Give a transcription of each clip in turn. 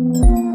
Goodbye.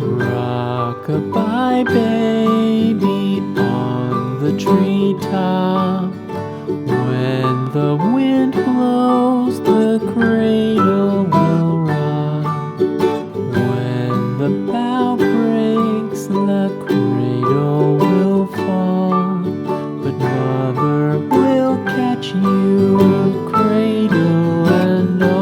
Rock-a-bye baby on the treetop. When the wind blows, the cradle will rock. When the bough breaks, the cradle will fall. But mother will catch you, cradle and all.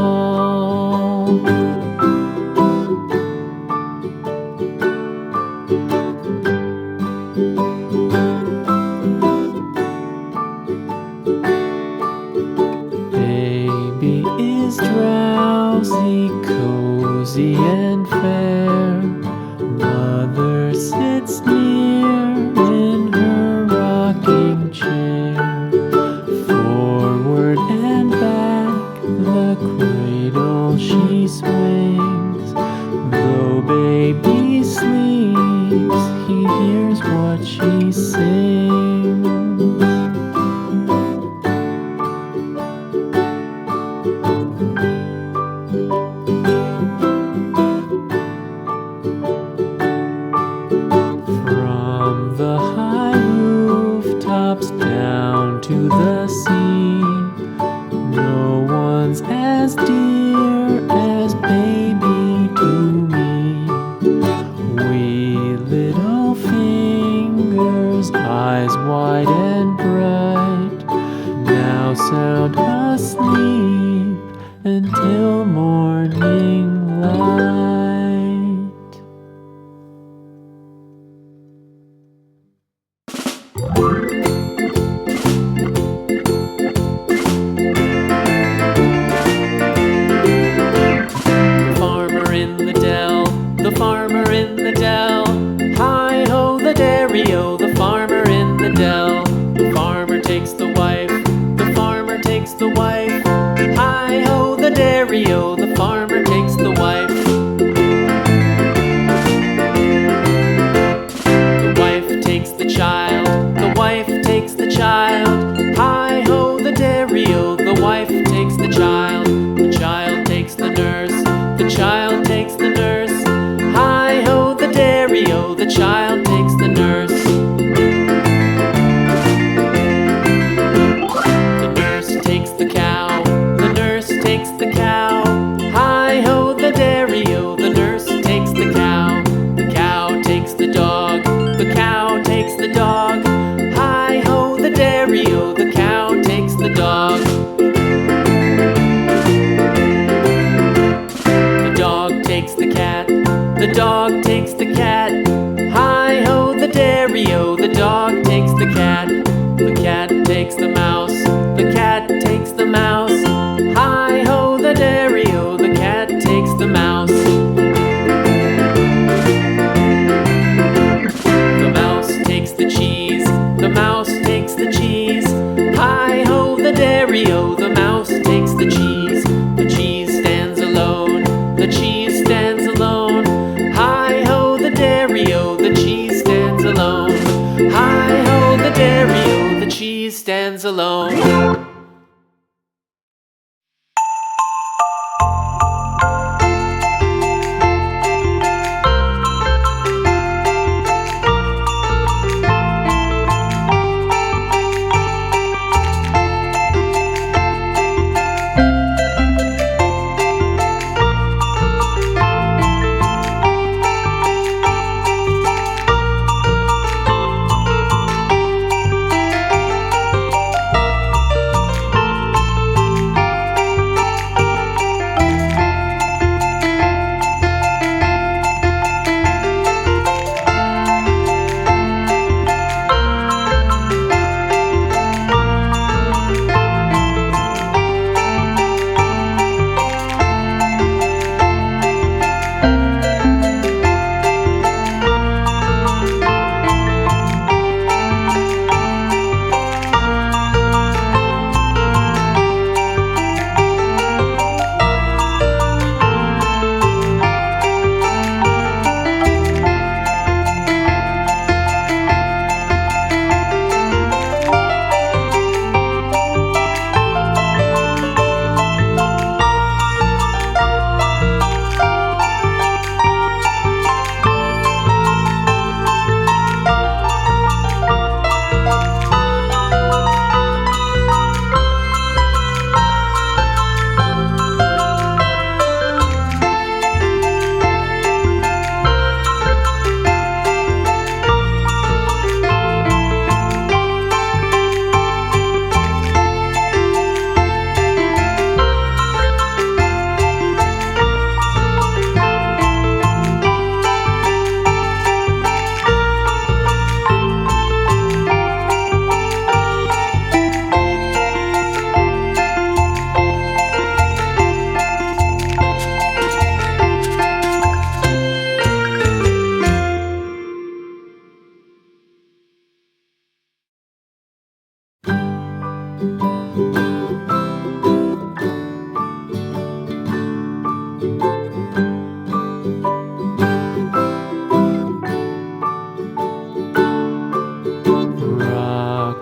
Baby is drowsy, cozy and fair. Mother sits near in her rocking chair. Forward and back, the cradle she swings. Though baby sleeps, he hears what she sings. From the high rooftops down to the sea, no one's as dear as baby to me. Wee little fingers, eyes wide and bright, now sound asleep until morning light. The farmer in the dell. Hi-ho, the dairy-o, the farmer in the dell. The farmer takes the wife, the farmer takes the wife. Hi-ho, the dairy-o, the farmer takes the wife. The wife takes the child, the wife takes the child. Hi-ho, the dairy-o, the wife takes the child. The child takes the nurse, the child takes the nurse. Hi-ho, the dairy-o, the child takes the nurse. The nurse takes the cow, the nurse takes the cow. Hi-ho, the dairy-o, the nurse takes the cow. The cow takes the dog, the cow takes the dog. Hi-ho, the dairy-o, the cow takes the dog. The dog takes the cat, the dog takes the cat. Hi-ho, the dairy-o, the dog takes the cat. The cat takes the mouse, the cat takes the mouse. Hi-ho, the dairy-o, the cat takes the mouse. The mouse takes the cheese, the mouse takes the cheese. Hi-ho, the dairy-o, the mouse takes the cheese. The cheese stands alone, the cheese stands alone. Hi-ho, the dairy-o, the cheese stands alone. Hi-ho, the dairy-o, the cheese stands alone.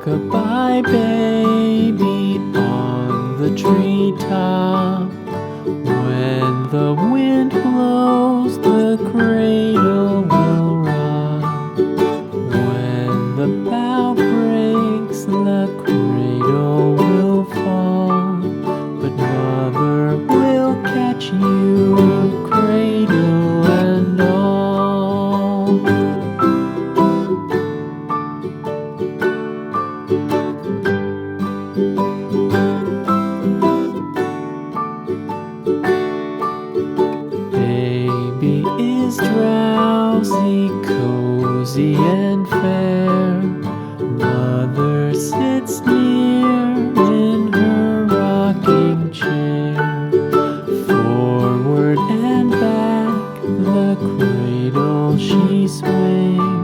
Rock-a-bye baby on the treetop. When the wind blows, the cradle will rock. When the bough breaks, the cradle will fall. But mother will catch you, cradle and all. Baby is drowsy, cozy and fair. Mother sits near in her rocking chair. Forward and back, the cradle she sways.